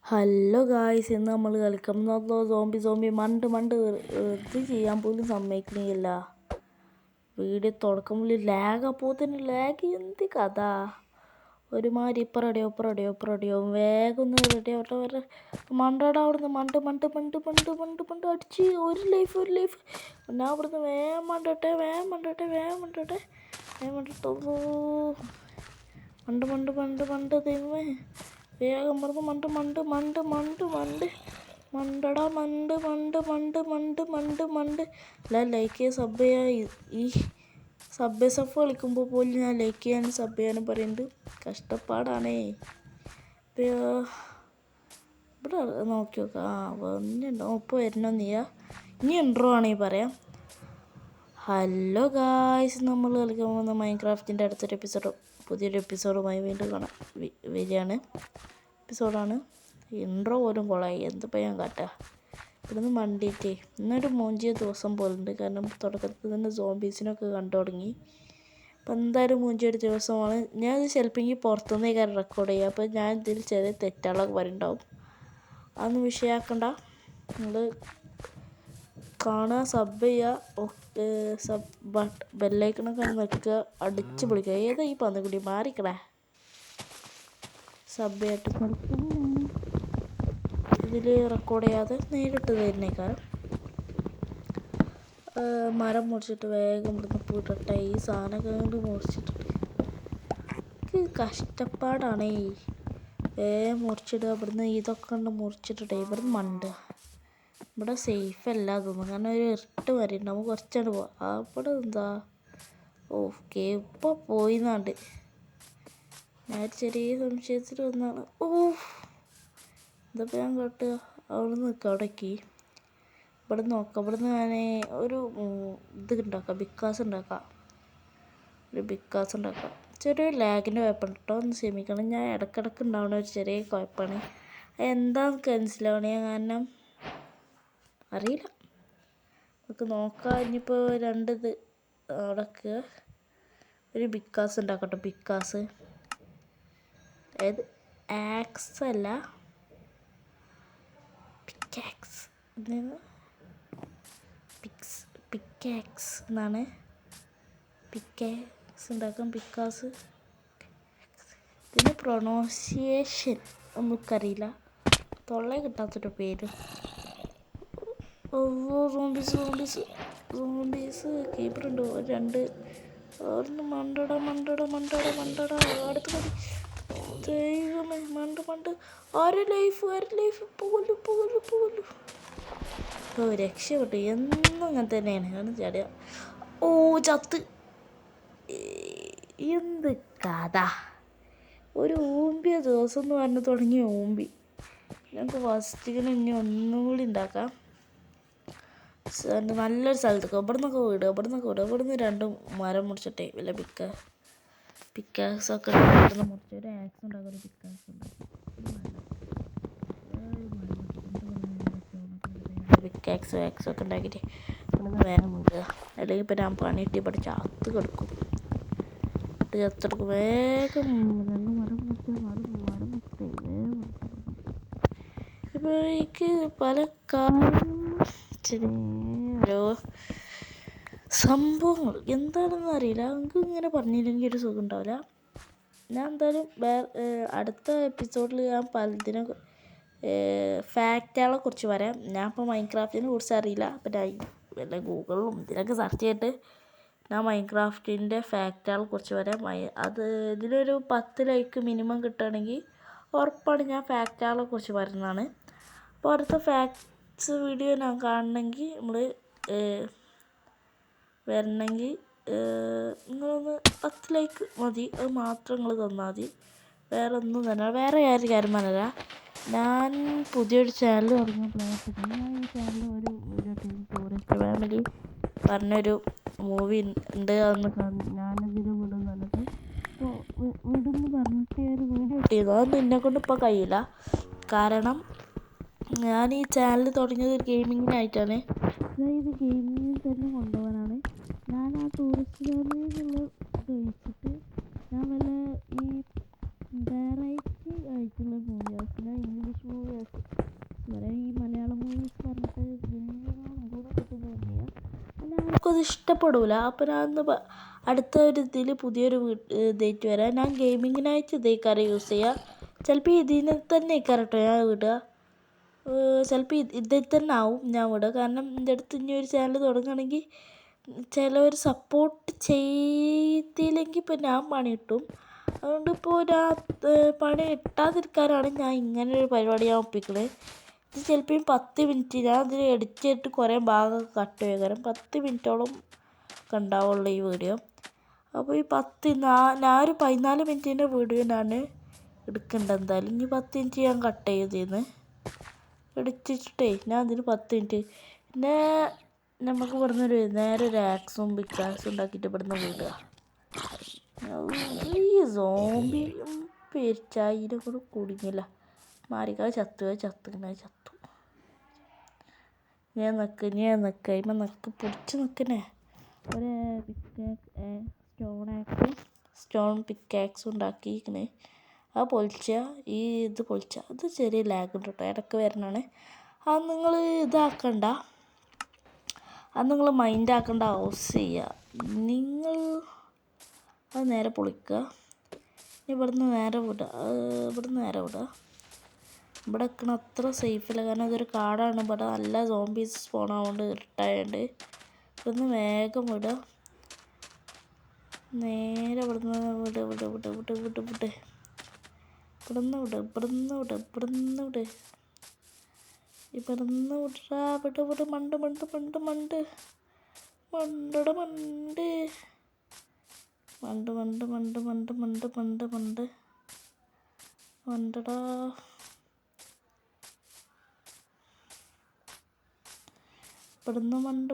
Hello guys, ഇന്ന് നമ്മൾ കളിക്കുന്നത് സോംബി ഇത് ചെയ്യാൻ പോലും സമ്മതിക്കണില്ല. വീഡിയോ തുടക്കുമ്പോൾ ലാഗ്, അപ്പോൾ തന്നെ ലാഗ്. എന്ത് കഥ, ഒരുമാതിരി ഇപ്പം റെഡിയോ വേഗം ഒന്ന് റെഡി ആവട്ടെ. മണ്ടടാ അവിടുന്ന് മണ്ട് അടിച്ച് ഒരു ലൈഫ്. ഞാൻ അവിടുന്ന് വേഗം മണ്ടട്ടെ മണ്ട് ദൈവമേ. വേഗം പറഞ്ഞ് മണ്ട്. എല്ലാം ലൈക്ക് ചെയ്യുക, സബ് ചെയ്യുക. ഈ സബ് കളിക്കുമ്പോൾ പോലും ഞാൻ ലൈക്ക് ചെയ്യാനും സബ് ചെയ്യാനും പറയുന്നുണ്ട്. കഷ്ടപ്പാടാണേ. ഇവിടെ നോക്കി നോക്കാം. വന്നിട്ടുണ്ടോ? ഇപ്പോൾ വരണോ നീയാ? ഇനി ഇൻട്രോ ആണെങ്കിൽ പറയാം. ഹലോ ഗായ്സ്, നമ്മൾ കളിക്കാൻ പോകുന്ന മൈൻക്രാഫ്റ്റിൻ്റെ അടുത്തൊരു പുതിയൊരു എപ്പിസോഡുമായി വീണ്ടും വരികയാണ്. എപ്പിസോഡാണ്. ഇൻട്രോ പോലും കൊള്ളായി. എന്തിപ്പോൾ ഞാൻ കാട്ടുക? ഇവിടുന്ന് മണ്ടിയിട്ടേ ഇന്നൊരു മൂഞ്ചിയ ദിവസം പോലുണ്ട്. കാരണം തുടക്കത്തിൽ തന്നെ സോംബീസിനൊക്കെ കണ്ടു തുടങ്ങി. അപ്പം എന്തായാലും മൂഞ്ചിയൊരു ദിവസമാണ്. ഞാൻ ചിലപ്പോൾ പുറത്തുനിന്നേ റെക്കോർഡ് ചെയ്യുക. അപ്പോൾ ഞാൻ ഇതിൽ ചെറിയ തെറ്റുകളൊക്കെ വരുന്നുണ്ടാവും. അതൊന്നും വിഷയമാക്കണ്ട. നിങ്ങൾ കാണുക, സബ് ചെയ്യുക, ബെല്ലൈക്കണൊക്കെ നിൽക്കുക, അടിച്ച് പൊളിക്കുക. ഏതാ ഈ പന്നിക്കുട്ടി മാറിക്കടേ? സബ് ചെയ്തിട്ട് ഇതിൽ റെക്കോർഡ് ചെയ്യാതെ നേരിട്ട് തരുന്നേക്കാരം. മരം മുറിച്ചിട്ട് വേഗം ഇവിടുന്ന് പോയിട്ടെ. ഈ സാധനമൊക്കെ കൊണ്ട് മുറിച്ചിട്ടിട്ട് കഷ്ടപ്പാടാണേ. വേഗം മുറിച്ചിടുക. ഇവിടുന്ന് ഇതൊക്കെ കൊണ്ട് മുറിച്ചിട്ടിട്ടേ ഇവിടുന്ന് മണ്ടുക. ഇവിടെ സേഫ് അല്ല തോന്നുന്നു. കാരണം ഒരു ഇരുട്ട് വരെയുണ്ട്. നമുക്ക് കുറച്ചാണ്ട് പോവാം. അവിടെ എന്താ? ഓക്കെ, ഇപ്പോൾ പോയിന്നാണ്ട് ഞാൻ ചെറിയ സംശയത്തിൽ വന്നാണ്. ഇതപ്പോൾ ഞാൻ കേട്ടുക. അവിടെ നിൽക്കുക. അവിടേക്ക് ഇവിടെ നോക്കാം. ഇവിടുന്ന് ഞാൻ ഒരു ഇത് ഉണ്ടാക്കാം. ബിക്കാസ് ഉണ്ടാക്കാം. ചെറിയൊരു ലാഗിൻ്റെ കുഴപ്പമുണ്ട് കേട്ടോ. ഒന്ന് ക്ഷമിക്കണം. ഞാൻ ഇടയ്ക്കിടയ്ക്ക് ഉണ്ടാവുന്ന ഒരു ചെറിയ കുഴപ്പമാണ്. എന്താണെന്ന് മനസ്സിലാവണേ. കാരണം അറിയില്ല. നമുക്ക് നോക്കാം. ഇനിയിപ്പോൾ രണ്ടിത് അവിടേക്ക് ഒരു ബിക്കാസ് ഉണ്ടാക്കട്ടെ. ബിക്കാസ് അതായത് ആക്സ് അല്ല, പിക്കാക്സ് എന്നാണ്. പിക്കാക്സ് ഉണ്ടാക്കാം. പിക്കാസ് ഇതിൻ്റെ പ്രൊനൗൺസിയേഷൻ നമുക്കറിയില്ല. തൊള്ള കിട്ടാത്തൊരു പേര്. സോംബീസ് കീപ്പറുണ്ട്. രണ്ട് അവിടുന്ന് മണ്ടട അടുത്ത് മതി. ദൈവമേ, മണ്ട് ആര് ലൈഫ് പോലും രക്ഷപ്പെട്ടു. എന്നും അങ്ങനെ തന്നെയാണ്. കാരണം ചാടിയ ചത്ത്. എന്ത് കഥ! ഒരു ഊമ്പിയ ദിവസം എന്ന് പറഞ്ഞ് തുടങ്ങിയ ഊമ്പി. ഞങ്ങൾക്ക് ഫസ്റ്റിന് ഇനി ഒന്നും കൂടി ഉണ്ടാക്കാം. നല്ലൊരു സ്ഥലത്തേക്ക് ഇവിടുന്നൊക്കെ ഇവിടുന്ന് രണ്ടും മരം മുറിച്ചിട്ടേ വല്ല പിക്കാക്സൊക്കെ ഇവിടുന്ന് മുറിച്ച് ഒരു ആക്സ് ഉണ്ടാക്കും. ഒരു പിക്കാക്സ് ഉണ്ടാക്കും. ആക്സൊക്കെ ഉണ്ടാക്കിയിട്ട് ഇവിടുന്ന് വേഗം മുറുക. അല്ലെങ്കിൽ ഇപ്പം ഞാൻ പണിയിട്ട് ഇവിടെ ചത്ത് കിടക്കും. വേഗം മരം മുറിച്ചിട്ടേ ഇപ്പോഴേക്ക് പല ഓരോ സംഭവങ്ങൾ എന്താണെന്ന് അറിയില്ല. നമുക്ക് ഇങ്ങനെ പറഞ്ഞില്ലെങ്കിൽ ഒരു സുഖം ഉണ്ടാവില്ല. ഞാൻ എന്തായാലും അടുത്ത എപ്പിസോഡിൽ ഞാൻ പലതിനെ ഫാക്റ്റുകളെ കുറിച്ച് പറയാം. ഞാൻ ഇപ്പോൾ മൈൻക്രാഫ്റ്റിനെ കുറിച്ച് അറിയില്ല. അപ്പം വല്ല ഗൂഗിളിലും ഇതിലൊക്കെ സെർച്ച് ചെയ്തിട്ട് ഞാൻ മൈൻക്രാഫ്റ്റിൻ്റെ ഫാക്റ്റുകളെ കുറിച്ച് പറയാം. അത് ഇതിലൊരു 10 ലൈക്ക് മിനിമം കിട്ടുകയാണെങ്കിൽ ഉറപ്പാണ് ഞാൻ ഫാക്റ്റുകളെ കുറിച്ച് പറയുന്നതാണ്. അപ്പോൾ അടുത്ത ഫാക്ട്സ് വീഡിയോ ഞാൻ കാണണമെങ്കിൽ നമ്മൾ വരണമെങ്കിൽ നിങ്ങളൊന്ന് 10 ലൈക്ക് മതി. അത് മാത്രം നിങ്ങൾ തന്നാൽ മതി. വേറെ ഒന്നും തന്നെ. വേറെ കാര്യം പറഞ്ഞുതരാം. ഞാൻ പുതിയൊരു ചാനൽ തുടങ്ങിയപ്പോഴാണ് ഞാൻ ഈ ചാനൽ ഒരു വീഡിയോ ടൂറിസ്റ്റ് ഫാമിലി പറഞ്ഞൊരു മൂവി ഉണ്ട്. അതൊന്ന് ഞാനതിൽ വിടും നല്ലത്. അപ്പോൾ വിടുമെന്ന് പറഞ്ഞിട്ട് ഒരു വീഡിയോ ചെയ്തു. അതൊന്നും എന്നെക്കൊണ്ട് ഇപ്പോൾ കഴിയില്ല. കാരണം ഞാൻ ഈ ചാനൽ തുടങ്ങിയത് ഒരു ഗെയിമിങ്ങിനായിട്ടാണ്. ഇത് ഗെയിമിങ്ങിൽ തന്നെ കൊണ്ടുപോകാനാണ്. ഞാൻ ആ ടൂറിസ്റ്റ് ഫാമിലിയിലുള്ള കഴിച്ചിട്ട് ഞാൻ വല്ല ഈ വെറൈറ്റി ആയിട്ടുള്ള മൂവീസ്, ഞാൻ ഇംഗ്ലീഷ് മൂവി ആർക്കും അത് ഇഷ്ടപ്പെടില്ല. അപ്പോൾ ഞാൻ അടുത്ത ഒരു ഇതിൽ പുതിയൊരു ഇതായിട്ട് വരാം. ഞാൻ ഗെയിമിങ്ങിനായിട്ട് ഇതേക്കാരം യൂസ് ചെയ്യുക. ചിലപ്പോൾ ഇതിനെ തന്നെ കേട്ടോ ഞാൻ വിടുക. ചിലപ്പോൾ ഇതിൽ തന്നെ ആവും ഞാൻ വിടുക. കാരണം എൻ്റെ അടുത്ത് ഇനി ഒരു ചാനൽ തുടങ്ങുകയാണെങ്കിൽ ചിലവർ സപ്പോർട്ട് ചെയ്തില്ലെങ്കിൽ ഇപ്പോൾ ഞാൻ പണി കിട്ടും. അതുകൊണ്ട് ഇപ്പോൾ ഞാൻ പണി കിട്ടാതിരിക്കാനാണ് ഞാൻ ഇങ്ങനൊരു പരിപാടി ഞാൻ ഒപ്പിക്കുന്നത്. ഇത് ചിലപ്പോൾ 10 മിനിറ്റ് ഞാൻ അതിൽ എഡിറ്റ് ചെയ്തിട്ട് കുറേ ഭാഗമൊക്കെ കട്ട് ചെയ്യാൻ 10 മിനിറ്റോളം ഒക്കെ ഉണ്ടാവുള്ളൂ ഈ വീഡിയോ. അപ്പോൾ ഈ ഞാനൊരു 14 മിനിറ്റിൻ്റെ വീഡിയോ ഞാൻ എടുക്കുന്നുണ്ട് എന്തായാലും. ഇനി 10 മിനിറ്റ് ഞാൻ കട്ട് ചെയ്തിരുന്നു എഡിറ്റിട്ടേ ഞാൻ അതിന് 10 മിനിറ്റ്. പിന്നെ നമുക്ക് ഇവിടുന്ന് നേരെ ഒരു ആക്സും പിക്കാക്സും ഉണ്ടാക്കിയിട്ട് ഇവിടുന്ന് വിടുക. ഈ സോംബി പെരിച്ചായിനെ കൂടെ കുടുങ്ങില്ല. മാറിക്കാ ചത്തു. ഞാൻ നിൽക്ക് പിടിച്ച് നിൽക്കണേ. ഒരു സ്റ്റോൺ പിക്കാക്സും ഉണ്ടാക്കിയിരിക്കണേ. അത് പൊളിച്ച അത് ചെറിയ ലാഗ് ഉണ്ട് കേട്ടോ, ഇടയ്ക്ക് വരണതാണ്. അത് നിങ്ങൾ ഇതാക്കണ്ട, അത് നിങ്ങൾ മൈൻഡാക്കേണ്ട ഹൗസ് ചെയ്യുക. നിങ്ങൾ അത് നേരെ പൊളിക്കുക. ഇവിടുന്ന് നേരെ വിടുക. ഇവിടെ നിൽക്കണ അത്ര സേഫില്ല, കാരണം ഇതൊരു കാടാണ്. ഇവിടെ നല്ല സോംബീസ് സ്പോണാവുകൊണ്ട് ഇരുട്ടായതുകൊണ്ട് ഇവിടുന്ന് വേഗം വിടുക. നേരെ ഇവിടുന്ന് വിട്. ഇവിടുന്ന് വിട. മണ്ടടാ. ഇവിടുന്ന് മണ്ട്.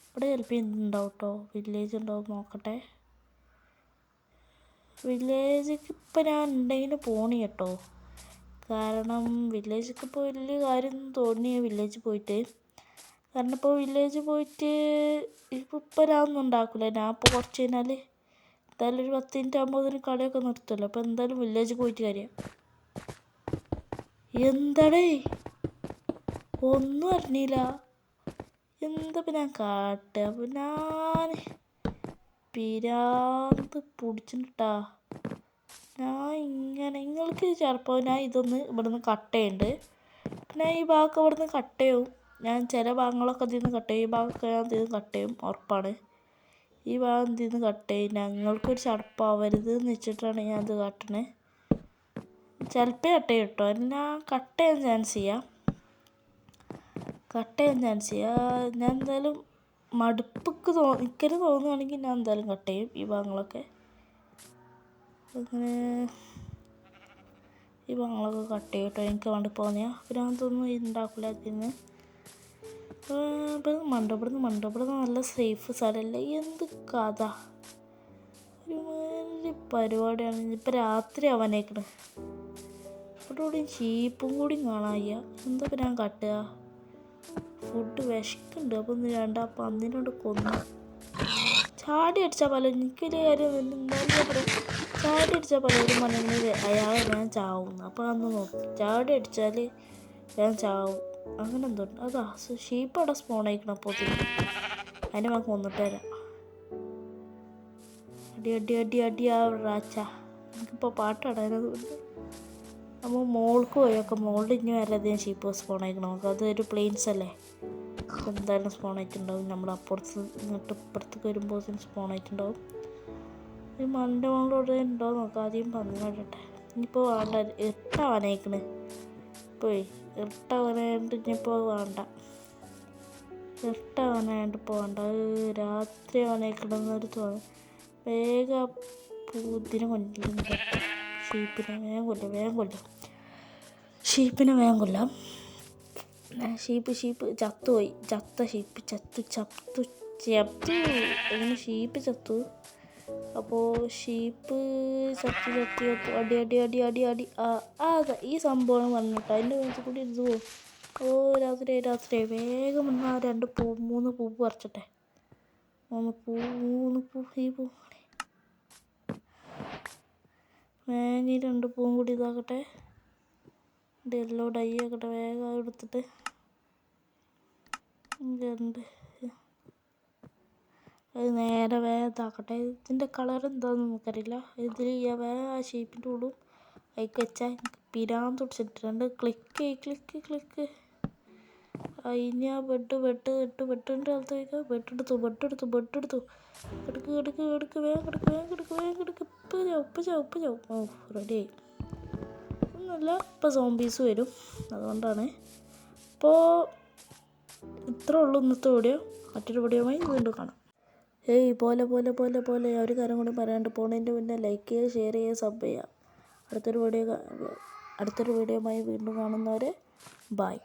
ഇവിടെ ഹെൽപ്പ് ചെയ്യുന്നുണ്ടാവും കേട്ടോ. വില്ലേജ് ഉണ്ടാവും, നോക്കട്ടെ. വില്ലേജിക്ക് ഇപ്പം ഞാൻ ഉണ്ടെങ്കിൽ പോണി കേട്ടോ. കാരണം വില്ലേജിക്ക് ഇപ്പോൾ വലിയ കാര്യമൊന്നും തോന്നിയ വില്ലേജ് പോയിട്ട്. കാരണം ഇപ്പോൾ വില്ലേജ് പോയിട്ട് ഇപ്പം ഞാൻ ഒന്നും ഉണ്ടാക്കില്ല. ഞാൻ ഇപ്പോൾ കുറച്ച് കഴിഞ്ഞാൽ എന്തായാലും ഒരു 10 മിനിറ്റ് ആകുമ്പോൾ കളിയൊക്കെ നിർത്തുമല്ലോ. അപ്പോൾ എന്തായാലും വില്ലേജ് പോയിട്ട് കാര്യം. എന്താടേ ഒന്നും അറിഞ്ഞില്ല. എന്തപ്പം ഞാൻ കാട്ടുക? അപ്പോൾ ഞാൻ പിരാന്ത് പിടിച്ചിട്ടാ. ഞാൻ നിങ്ങൾക്ക് ചിലപ്പോൾ ഞാൻ ഇതൊന്ന് ഇവിടുന്ന് കട്ട് ചെയ്യുന്നുണ്ട്. പിന്നെ ഈ ഭാഗമൊക്കെ ഇവിടുന്ന് കട്ട് ചെയ്യും. ഞാൻ ചില ഭാഗങ്ങളൊക്കെ ഇതിൽ നിന്ന് കട്ട് ചെയ്യും. ഈ ഭാഗമൊക്കെ ഞാൻ ഇതിൽ നിന്ന് കട്ട് ചെയ്യും, ഉറപ്പാണ്. ഈ ഭാഗം ഇതിൽ നിന്ന് കട്ട് ചെയ്യും. ഞങ്ങൾക്കൊരു ചടപ്പാവരുത് എന്ന് വെച്ചിട്ടാണ് ഞാൻ ഇത് കാട്ടണേ. ചിലപ്പോൾ കട്ട് ചെയ്യും കേട്ടോ. ഞാൻ കട്ട് ചെയ്യാൻ ചാൻസ് ചെയ്യാം. ഞാൻ എന്തായാലും മടുപ്പൊക്കെ എനിക്കൊരു തോന്നുകയാണെങ്കിൽ ഞാൻ എന്തായാലും കട്ട് ചെയ്യും ഈ ഭാഗങ്ങളൊക്കെ. അങ്ങനെ ഈ ഭാഗങ്ങളൊക്കെ കട്ട് ചെയ്യും കേട്ടോ. എനിക്ക് മടുപ്പ് തോന്നിയാൽ പിന്നെ അതൊന്നും ഉണ്ടാക്കില്ല. അതിന് ഇവിടുന്ന് നല്ല സേഫ് സ്ഥലമല്ലേ. എന്ത് കഥ, ഒരു വലിയ പരിപാടിയാണ്. ഇപ്പം രാത്രി ആവാനേക്കണ്. ഇവിടെ ചീപ്പും കൂടി കാണായ്യ. എന്താ ഞാൻ കട്ടുക? ഫുഡ് വിശക്കുന്നുണ്ട്. അപ്പം ആ പന്നിനോട് കൊന്നു. ചാടി അടിച്ചാൽ പല എനിക്കൊരു കാര്യം എന്തായാലും പറയാം. ചാടി അടിച്ചാൽ പലരും പറഞ്ഞെങ്കിൽ അയാളെ ഞാൻ ചാവുന്നു. അപ്പോൾ അന്ന് നോക്കി ചാടി അടിച്ചാൽ ഞാൻ ചാവും. അങ്ങനെ എന്തുണ്ട്? അതാ ഷീപ്പ് അവിടെ സ്പോൺ ആയിക്കണം. അപ്പോൾ അതിനെ നമുക്ക് കൊന്നിട്ട് തരാം. അടി ആ റാച്ച. എനിക്കിപ്പോൾ പാട്ടാടാനതുകൊണ്ട് നമ്മൾ മോൾക്ക് പോയൊക്കെ മോളുടെ ഇനി വരാതെയും ഷീപ്പ് സ്പോൺ ആയിക്കണം. നമുക്ക് അതൊരു പ്ലെയിൻസ് അല്ലേ, എന്തായാലും സ്പോൺ ആയിട്ടുണ്ടാവും. നമ്മൾ അപ്പുറത്ത് ഇങ്ങോട്ട് ഇപ്പുറത്തേക്ക് വരുമ്പോൾ സ്പോൺ ആയിട്ടുണ്ടാവും. ഈ മണ്ടോട് ഉണ്ടോ നോക്കാം. ആദ്യം പറഞ്ഞിട്ടെ. ഇനിയിപ്പോൾ വേണ്ട, ഇരുട്ടാവാനേക്കണ്. പോയി ഇരുട്ടാവാനായിട്ട് ഇനിയിപ്പോൾ വേണ്ട. ഇപ്പോൾ വേണ്ട. രാത്രി ആവാനേക്കണമെന്നൊരു തോന്നുന്നു. വേഗം ഇതിനെ കൊല്ലുന്നുണ്ട്. ഷീപ്പിനെ വേഗം കൊല്ലാം. ഷീപ്പ് ചത്തുപോയി. അങ്ങനെ ഷീപ്പ് ചത്തു. അപ്പോൾ ഷീപ്പ് ചത്തു. അടി. അതാ ഈ സംഭവം വന്നിട്ട് അതിൻ്റെ മുഖത്ത് കൂടി ഇത്. രാത്രി വേഗം വന്നാൽ 3 പൂവ് പറിച്ചട്ടെ. 3 പൂ ഈ പൂ വേഗം 2 പൂവും കൂടി ഇതാക്കട്ടെ. എല്ലാം ഡൈ ആക്കട്ടെ. വേഗം എടുത്തിട്ട് രണ്ട് അത് നേരെ വേഗത്താക്കട്ടെ. ഇതിൻ്റെ കളർ എന്താണെന്ന് നമുക്കറിയില്ല. ഇതിൽ ആ ഷേപ്പിൻ്റെ ഉള്ളും അതിക്ക് വെച്ചാൽ പിരാന്ത് പിടിച്ചിട്ടുണ്ട്. ക്ലിക്ക് അതിന് ആ ബെഡിൻ്റെ സ്ഥലത്ത് വയ്ക്കുക. ബെഡെടുത്തു എടുക്ക് വേഗം ഉപ്പ് ചാവും. ഓ റെഡിയായി. ഒന്നുമില്ല, ഇപ്പോൾ സോംബീസ് വരും, അതുകൊണ്ടാണ്. അപ്പോൾ ഇത്രേ ഉള്ളൂ ഇന്നത്തെ വീഡിയോ. മറ്റൊരു വീഡിയോയുമായി വീണ്ടും കാണാം. പോലെ ഒരു കാര്യം കൂടി പറയാണ്ട് പോണതിൻ്റെ മുന്നേ ലൈക്ക് ചെയ്യുക, ഷെയർ ചെയ്യുക, സബ് ചെയ്യുക. അടുത്തൊരു വീഡിയോയുമായി വീണ്ടും കാണുന്നവരെ ബൈ.